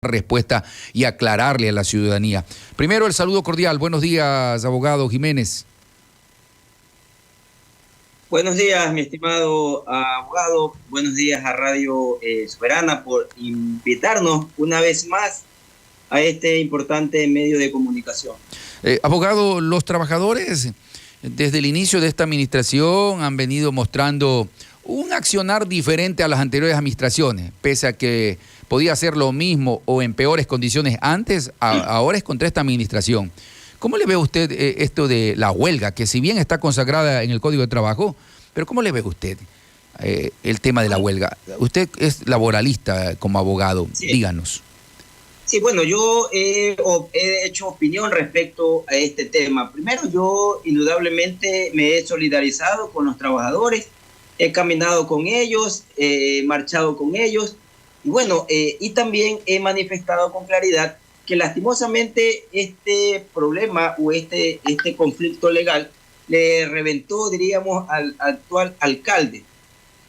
respuesta y aclararle a la ciudadanía. Primero, el saludo cordial. Buenos días, abogado Jiménez. Buenos días, mi estimado abogado. Buenos días a Radio Soberana por invitarnos una vez más a este importante medio de comunicación. Abogado, los trabajadores desde el inicio de esta administración han venido mostrando un accionar diferente a las anteriores administraciones, pese a que podía hacer lo mismo o en peores condiciones antes, ahora es contra esta administración. ¿Cómo le ve usted esto de la huelga, que si bien está consagrada en el Código de Trabajo, pero cómo le ve usted el tema de la huelga? Usted es laboralista como abogado, sí. Díganos. Sí, bueno, yo he hecho opinión respecto a este tema. Primero, yo indudablemente me he solidarizado con los trabajadores, he caminado con ellos, he marchado con ellos, y bueno, y también he manifestado con claridad que lastimosamente este problema o este conflicto legal le reventó, diríamos, al actual alcalde.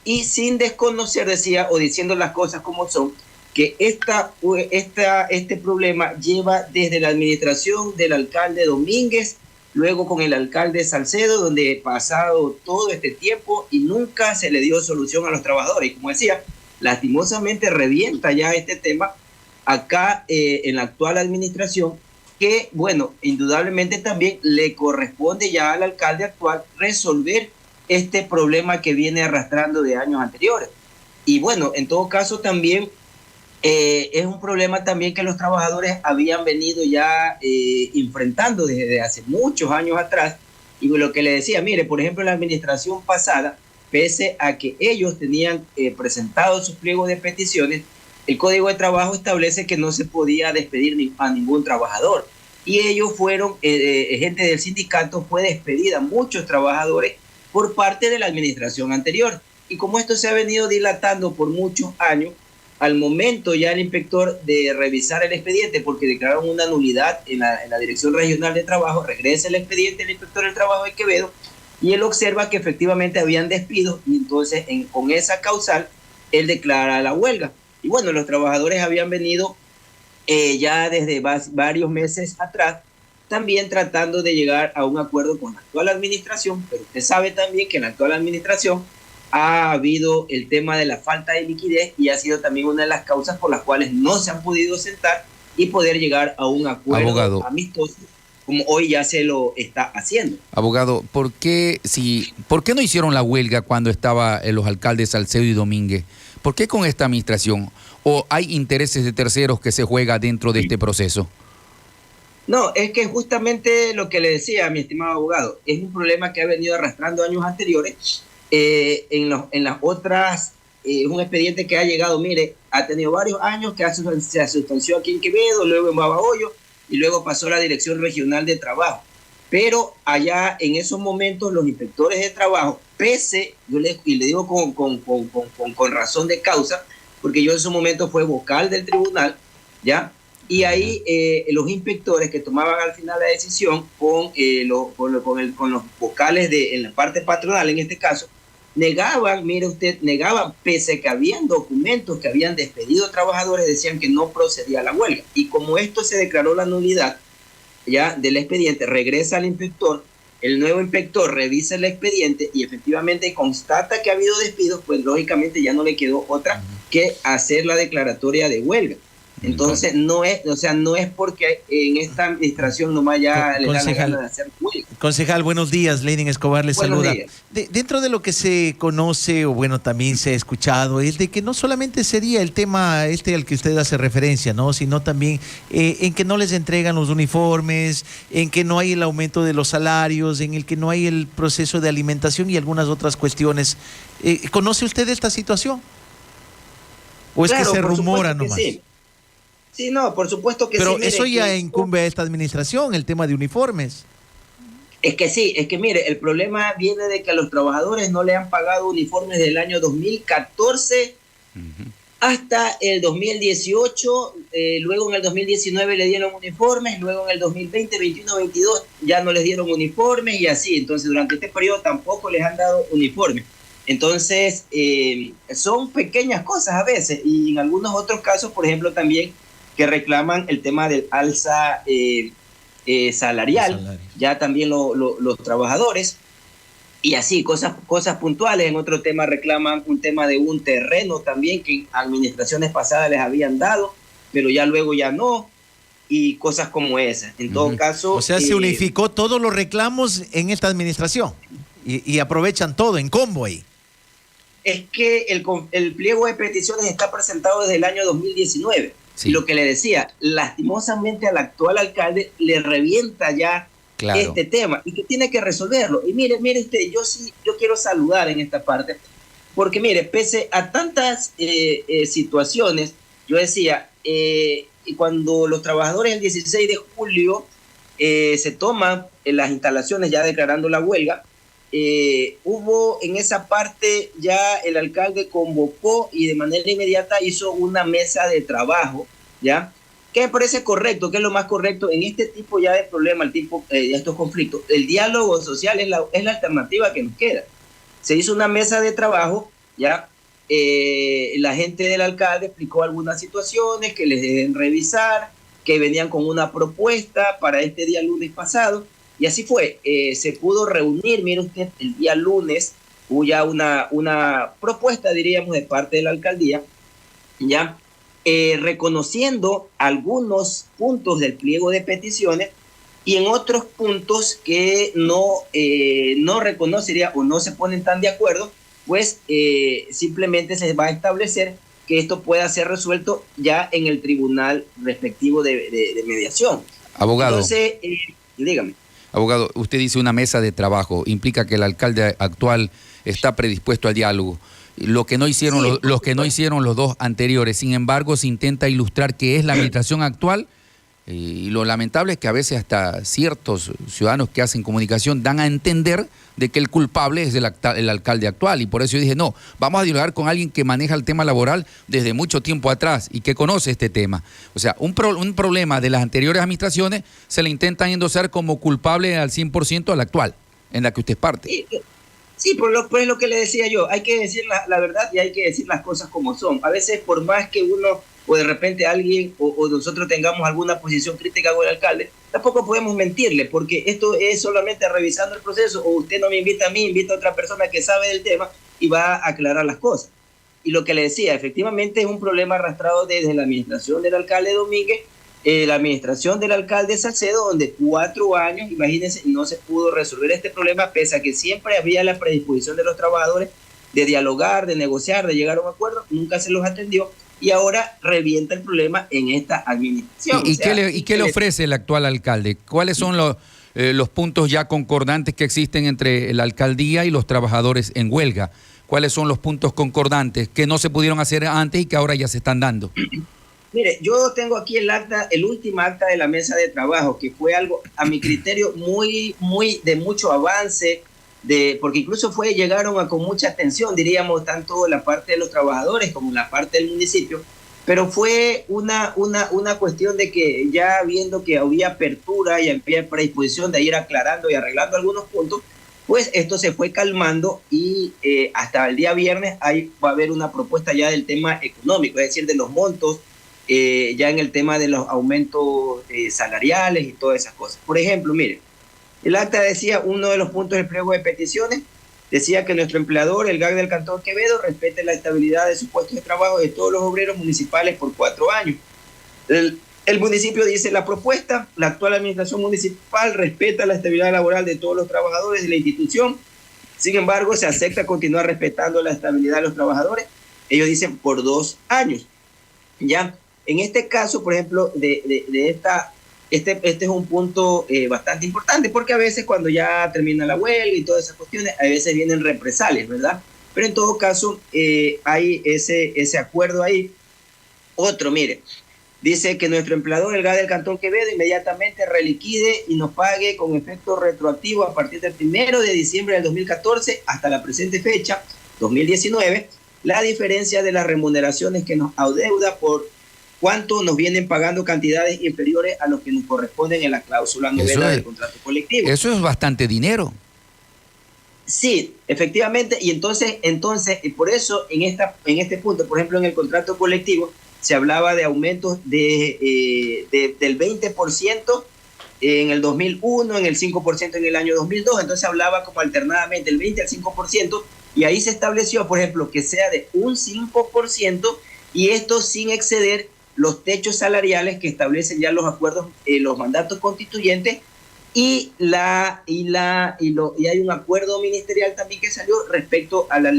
Y sin desconocer, decía, o diciendo las cosas como son, que este problema lleva desde la administración del alcalde Domínguez, luego con el alcalde Salcedo, donde he pasado todo este tiempo y nunca se le dio solución a los trabajadores. Y como decía, lastimosamente revienta ya este tema acá en la actual administración, que, bueno, indudablemente también le corresponde ya al alcalde actual resolver este problema que viene arrastrando de años anteriores. Y bueno, en todo caso también es un problema también que los trabajadores habían venido ya enfrentando desde hace muchos años atrás. Y lo que le decía, mire, por ejemplo, la administración pasada, pese a que ellos tenían presentado sus pliegos de peticiones, el Código de Trabajo establece que no se podía despedir a ningún trabajador. Y ellos fueron, gente del sindicato fue despedida, muchos trabajadores, por parte de la administración anterior. Y como esto se ha venido dilatando por muchos años, al momento ya el inspector de revisar el expediente, porque declararon una nulidad en la Dirección Regional de Trabajo, regresa el expediente del inspector del Trabajo de Quevedo, y él observa que efectivamente habían despidos, y entonces con esa causal, él declara la huelga. Y bueno, los trabajadores habían venido ya desde varios meses atrás, también tratando de llegar a un acuerdo con la actual administración, pero usted sabe también que en la actual administración ha habido el tema de la falta de liquidez y ha sido también una de las causas por las cuales no se han podido sentar y poder llegar a un acuerdo amistoso, como hoy ya se lo está haciendo. Abogado, ¿por qué no hicieron la huelga cuando estaban los alcaldes Salcedo y Domínguez? ¿Por qué con esta administración? ¿O hay intereses de terceros que se juega dentro de este proceso? No, es que justamente lo que le decía, mi estimado abogado, es un problema que ha venido arrastrando años anteriores. En las otras, un expediente que ha llegado, mire, ha tenido varios años que se sustanció aquí en Quevedo, luego en Babahoyo y luego pasó a la Dirección Regional de Trabajo. Pero allá en esos momentos los inspectores de trabajo, y le digo con razón de causa, porque yo en su momento fui vocal del tribunal, ¿ya? Y ahí los inspectores que tomaban al final la decisión con los vocales en la parte patronal, en este caso, negaban, mire usted, pese que habían documentos que habían despedido trabajadores, decían que no procedía la huelga. Y como esto se declaró la nulidad ya del expediente, regresa al inspector, el nuevo inspector revisa el expediente y efectivamente constata que ha habido despidos, pues lógicamente ya no le quedó otra que hacer la declaratoria de huelga. Entonces no es porque en esta administración nomás ya le dan la gana de hacer huelga. Concejal, buenos días. Lenin Escobar le saluda. Dentro de lo que se conoce, o bueno, también se ha escuchado, es de que no solamente sería el tema al que usted hace referencia, ¿no? Sino también en que no les entregan los uniformes, en que no hay el aumento de los salarios, en el que no hay el proceso de alimentación y algunas otras cuestiones. ¿Conoce usted esta situación? ¿O es que se rumora nomás? Sí. Sí, no, por supuesto que pero sí. Pero eso ya incumbe a esta administración, el tema de uniformes. Es que sí, es que mire, el problema viene de que a los trabajadores no le han pagado uniformes del año 2014 hasta el 2018, luego en el 2019 le dieron uniformes, luego en el 2020, 21, 22 ya no les dieron uniformes y así. Entonces durante este periodo tampoco les han dado uniformes. Entonces son pequeñas cosas a veces y en algunos otros casos, por ejemplo, también que reclaman el tema del alza salarial, ya también los trabajadores, y así, cosas puntuales. En otro tema reclaman un tema de un terreno también que administraciones pasadas les habían dado, pero ya luego ya no, y cosas como esas. En todo caso... O sea, se unificó todos los reclamos en esta administración y aprovechan todo en combo ahí. Es que el pliego de peticiones está presentado desde el año 2019. Sí. Y lo que le decía, lastimosamente al actual alcalde le revienta ya este tema y que tiene que resolverlo. Y mire usted, yo quiero saludar en esta parte, porque mire, pese a tantas situaciones, yo decía, cuando los trabajadores el 16 de julio se toman las instalaciones ya declarando la huelga, hubo en esa parte ya el alcalde convocó y de manera inmediata hizo una mesa de trabajo, ¿ya? Que me parece correcto, que es lo más correcto en este tipo ya de problema, el tipo de estos conflictos. El diálogo social es la alternativa que nos queda. Se hizo una mesa de trabajo, ¿ya? La gente del alcalde explicó algunas situaciones que les deben revisar, que venían con una propuesta para este día lunes pasado, y así fue. Se pudo reunir, mire usted, el día lunes hubo ya una propuesta, diríamos, de parte de la alcaldía, ya reconociendo algunos puntos del pliego de peticiones y en otros puntos que no reconocería o no se ponen tan de acuerdo, pues simplemente se va a establecer que esto pueda ser resuelto ya en el tribunal respectivo de mediación. Abogado. Entonces, dígame. Abogado, usted dice una mesa de trabajo, implica que el alcalde actual está predispuesto al diálogo. Lo que no hicieron, sí, los que no hicieron los dos anteriores. Sin embargo, se intenta ilustrar qué es la administración actual, y lo lamentable es que a veces hasta ciertos ciudadanos que hacen comunicación dan a entender de que el culpable es el alcalde actual, y por eso yo dije, no, vamos a dialogar con alguien que maneja el tema laboral desde mucho tiempo atrás y que conoce este tema. O sea, un problema de las anteriores administraciones se le intentan endosar como culpable al 100% al actual, en la que usted es parte. Sí, pues lo que le decía yo, hay que decir la verdad y hay que decir las cosas como son. A veces, por más que uno o de repente alguien o nosotros tengamos alguna posición crítica con el alcalde, tampoco podemos mentirle, porque esto es solamente revisando el proceso, o usted no me invita a mí, invita a otra persona que sabe del tema y va a aclarar las cosas. Y lo que le decía, efectivamente es un problema arrastrado desde la administración del alcalde Domínguez, la administración del alcalde Salcedo, donde 4 años, imagínense, no se pudo resolver este problema, pese a que siempre había la predisposición de los trabajadores de dialogar, de negociar, de llegar a un acuerdo, nunca se los atendió, y ahora revienta el problema en esta administración. ¿Y qué le ofrece el actual alcalde? ¿Cuáles son los puntos ya concordantes que existen entre la alcaldía y los trabajadores en huelga? ¿Cuáles son los puntos concordantes que no se pudieron hacer antes y que ahora ya se están dando? Mire, yo tengo aquí el último acta de la mesa de trabajo, que fue algo, a mi criterio, muy de mucho avance, porque incluso llegaron con mucha atención, diríamos, tanto la parte de los trabajadores como la parte del municipio, pero fue una cuestión de que ya viendo que había apertura y había predisposición de ir aclarando y arreglando algunos puntos, pues esto se fue calmando y hasta el día viernes va a haber una propuesta ya del tema económico, es decir, de los montos, ya en el tema de los aumentos salariales y todas esas cosas. Por ejemplo, mire, el acta decía, uno de los puntos del pliego de peticiones, decía que nuestro empleador, el GAC del Cantón Quevedo, respete la estabilidad de sus puestos de trabajo de todos los obreros municipales por 4 años. El municipio dice la propuesta, la actual administración municipal respeta la estabilidad laboral de todos los trabajadores de la institución, sin embargo, se acepta continuar respetando la estabilidad de los trabajadores, ellos dicen por 2 años. Ya, en este caso, por ejemplo, este es un punto bastante importante, porque a veces cuando ya termina la huelga y todas esas cuestiones, a veces vienen represalias, ¿verdad? Pero en todo caso, hay ese acuerdo ahí. Otro, mire, dice que nuestro empleador, el GAD del Cantón Quevedo, inmediatamente reliquide y nos pague con efecto retroactivo a partir del 1 de diciembre del 2014 hasta la presente fecha, 2019, la diferencia de las remuneraciones que nos adeuda por cuánto nos vienen pagando cantidades inferiores a los que nos corresponden en la cláusula novena del contrato colectivo. Eso es bastante dinero. Sí, efectivamente, y entonces por eso en este punto, por ejemplo, en el contrato colectivo, se hablaba de aumentos del 20% en el 2001, en el 5% en el año 2002, entonces hablaba como alternadamente el 20 al 5%, y ahí se estableció, por ejemplo, que sea de un 5%, y esto sin exceder los techos salariales que establecen ya los acuerdos, los mandatos constituyentes, y hay un acuerdo ministerial también que salió respecto a la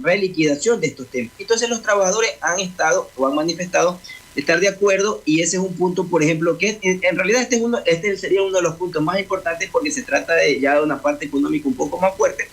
reliquidación de estos temas. Entonces los trabajadores han estado o han manifestado estar de acuerdo, y ese es un punto, por ejemplo, que en realidad este sería uno de los puntos más importantes, porque se trata de ya de una parte económica un poco más fuerte,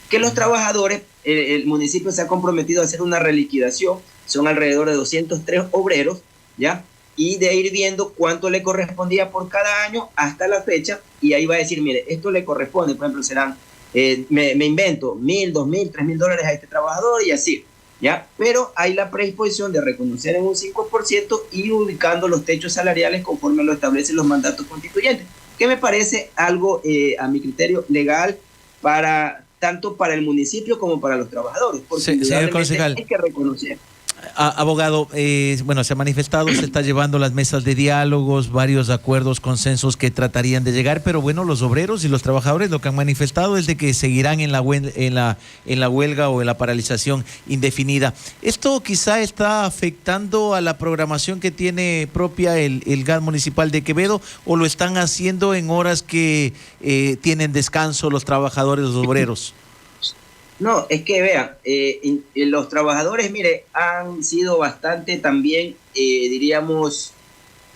que los trabajadores, el municipio se ha comprometido a hacer una reliquidación, son alrededor de 203 obreros, ¿ya? Y de ir viendo cuánto le correspondía por cada año hasta la fecha, y ahí va a decir, mire, esto le corresponde, por ejemplo, serán, me invento, $1,000, $2,000, $3,000 a este trabajador, y así, ¿ya? Pero hay la predisposición de reconocer en un 5% y ubicando los techos salariales conforme lo establecen los mandatos constituyentes, que me parece algo, a mi criterio, legal tanto para el municipio como para los trabajadores, porque señor concejal, hay que reconocer. Abogado, bueno, se ha manifestado, se está llevando las mesas de diálogos, varios acuerdos, consensos que tratarían de llegar, pero bueno, los obreros y los trabajadores lo que han manifestado es de que seguirán en la huelga o en la paralización indefinida. ¿Esto quizá está afectando a la programación que tiene propia el GAD municipal de Quevedo, o lo están haciendo en horas que tienen descanso los trabajadores, los obreros? No, es que vean, los trabajadores, mire, han sido bastante también, diríamos,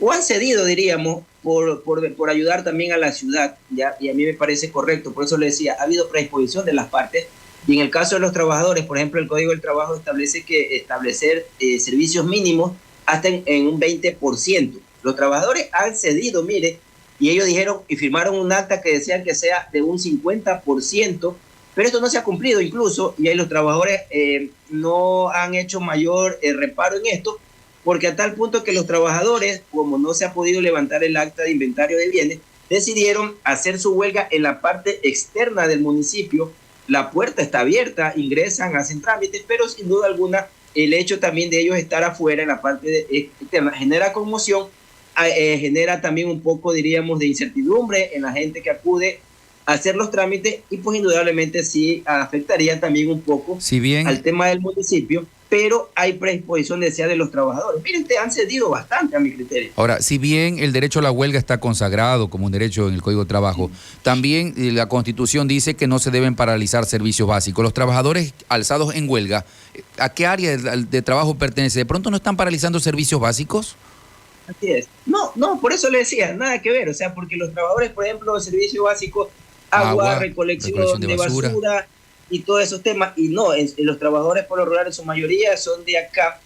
o han cedido, diríamos, por ayudar también a la ciudad, ¿ya? Y a mí me parece correcto, por eso le decía, ha habido predisposición de las partes, y en el caso de los trabajadores, por ejemplo, el Código del Trabajo establece que establecer servicios mínimos hasta en un 20%. Los trabajadores han cedido, mire, y ellos dijeron y firmaron un acta que decían que sea de un 50%, pero esto no se ha cumplido incluso, y ahí los trabajadores no han hecho mayor reparo en esto, porque a tal punto que los trabajadores, como no se ha podido levantar el acta de inventario de bienes, decidieron hacer su huelga en la parte externa del municipio. La puerta está abierta, ingresan, hacen trámites, pero sin duda alguna el hecho también de ellos estar afuera en la parte externa genera conmoción, genera también un poco, diríamos, de incertidumbre en la gente que acude hacer los trámites, y pues indudablemente sí afectaría también un poco al tema del municipio, pero hay predisposición de los trabajadores. Miren, te han cedido bastante a mi criterio. Ahora, si bien el derecho a la huelga está consagrado como un derecho en el Código de Trabajo, también la Constitución dice que no se deben paralizar servicios básicos. Los trabajadores alzados en huelga, ¿a qué área de trabajo pertenece? ¿De pronto no están paralizando servicios básicos? Así es. No, por eso le decía, nada que ver, o sea, porque los trabajadores, por ejemplo, servicio básico, agua, recolección de basura y todos esos temas, y no, los trabajadores por lo regular en su mayoría son de acá,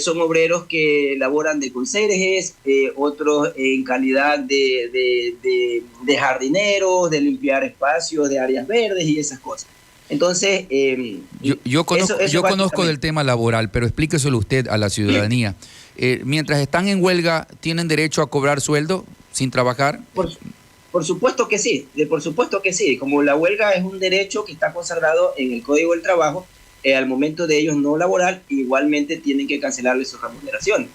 son obreros que laboran de conserjes, otros en calidad de jardineros, de limpiar espacios, de áreas verdes y esas cosas. Entonces, yo conozco del tema laboral, pero explíqueselo usted a la ciudadanía. Mientras están en huelga, ¿tienen derecho a cobrar sueldo sin trabajar? Por supuesto que sí, Como la huelga es un derecho que está consagrado en el Código del Trabajo, al momento de ellos no laboral, igualmente tienen que cancelarle sus remuneraciones.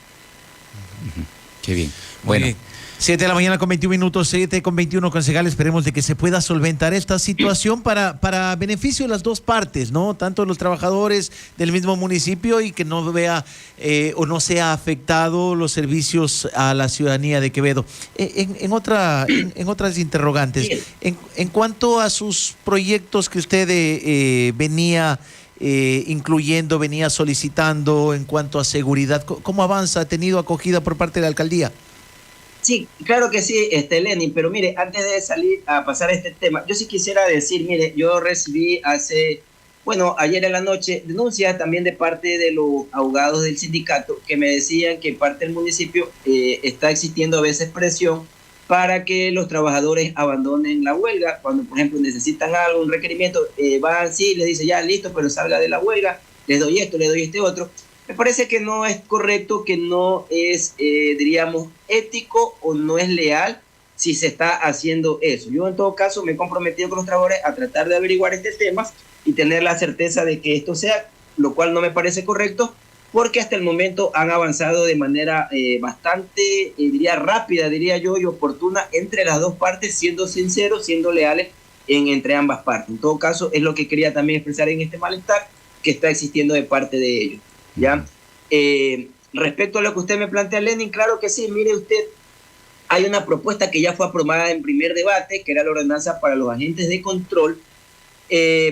Qué bien. Bueno. 7 de la mañana con 21 minutos, 7 con 21, concejal. Esperemos de que se pueda solventar esta situación para beneficio de las dos partes, ¿no? Tanto los trabajadores del mismo municipio, y que no vea o no sea afectado los servicios a la ciudadanía de Quevedo. En otras interrogantes, en cuanto a sus proyectos que usted venía incluyendo, venía solicitando en cuanto a seguridad, ¿cómo avanza? ¿Ha tenido acogida por parte de la alcaldía? Sí, claro que sí, Lenin, pero mire, antes de salir a pasar este tema, yo sí quisiera decir, mire, yo recibí ayer en la noche, denuncias también de parte de los abogados del sindicato, que me decían que en parte del municipio está existiendo a veces presión para que los trabajadores abandonen la huelga. Cuando, por ejemplo, necesitan algo, un requerimiento, van, sí, les dice ya, listo, pero salga de la huelga, les doy esto, les doy este otro. Me parece que no es correcto, que no es, diríamos, ético o no es leal si se está haciendo eso. Yo en todo caso me he comprometido con los trabajadores a tratar de averiguar este tema y tener la certeza de que esto sea, lo cual no me parece correcto, porque hasta el momento han avanzado de manera bastante, diría rápida, diría yo, y oportuna entre las dos partes, siendo sinceros, siendo leales entre ambas partes. En todo caso, es lo que quería también expresar en este malestar que está existiendo de parte de ellos, ¿ya? Respecto a lo que usted me plantea, Lenin, claro que sí, mire usted, hay una propuesta que ya fue aprobada en primer debate, que era la ordenanza para los agentes de control,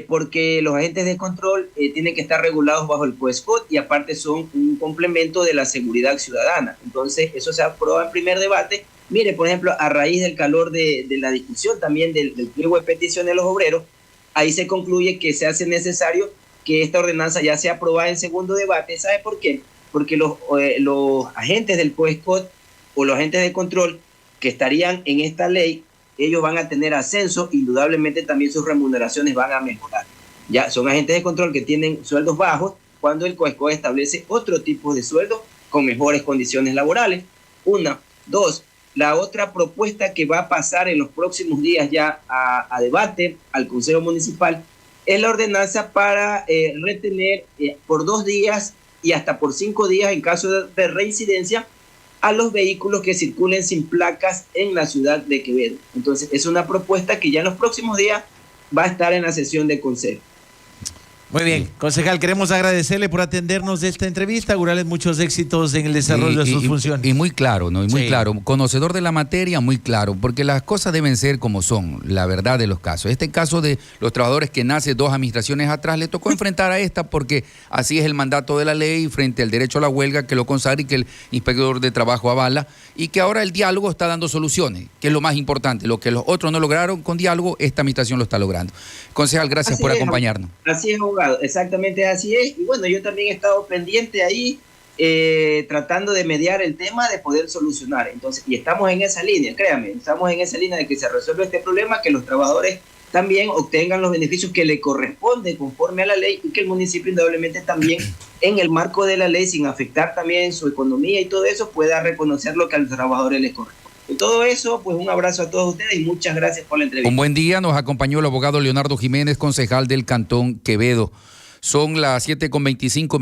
porque los agentes de control tienen que estar regulados bajo el COESCOT y aparte son un complemento de la seguridad ciudadana. Entonces, eso se aprobó en primer debate. Mire, por ejemplo, a raíz del calor de la discusión también del pliego de peticiones de los obreros, ahí se concluye que se hace necesario que esta ordenanza ya sea aprobada en segundo debate. ¿Sabe por qué? Porque los agentes del COESCOT o los agentes de control que estarían en esta ley, ellos van a tener ascenso, indudablemente también sus remuneraciones van a mejorar. Ya son agentes de control que tienen sueldos bajos, cuando el COESCOT establece otro tipo de sueldo con mejores condiciones laborales. Una. Dos, la otra propuesta que va a pasar en los próximos días ya a debate al Consejo Municipal es la ordenanza para retener por 2 días y hasta por 5 días en caso de reincidencia a los vehículos que circulen sin placas en la ciudad de Quevedo. Entonces, es una propuesta que ya en los próximos días va a estar en la sesión de consejo. Muy bien, concejal, queremos agradecerle por atendernos de esta entrevista, augurarles muchos éxitos en el desarrollo de sus funciones. Y muy claro, ¿no? Y muy claro, conocedor de la materia, muy claro, porque las cosas deben ser como son, la verdad de los casos. Este caso de los trabajadores que nace 2 administraciones atrás, le tocó enfrentar a esta porque así es el mandato de la ley frente al derecho a la huelga que lo consagra y que el inspector de trabajo avala, y que ahora el diálogo está dando soluciones, que es lo más importante. Lo que los otros no lograron con diálogo, esta administración lo está logrando. Concejal, gracias por acompañarnos. Así es, exactamente así es. Y bueno, yo también he estado pendiente ahí, tratando de mediar el tema, de poder solucionar. Entonces, y estamos en esa línea, créanme, estamos en esa línea de que se resuelva este problema, que los trabajadores también obtengan los beneficios que le corresponden conforme a la ley y que el municipio indudablemente también, en el marco de la ley, sin afectar también su economía y todo eso, pueda reconocer lo que a los trabajadores les corresponde. Y todo eso, pues un abrazo a todos ustedes y muchas gracias por la entrevista. Un buen día, nos acompañó el abogado Leonardo Jiménez, concejal del Cantón Quevedo. Son las 7:25.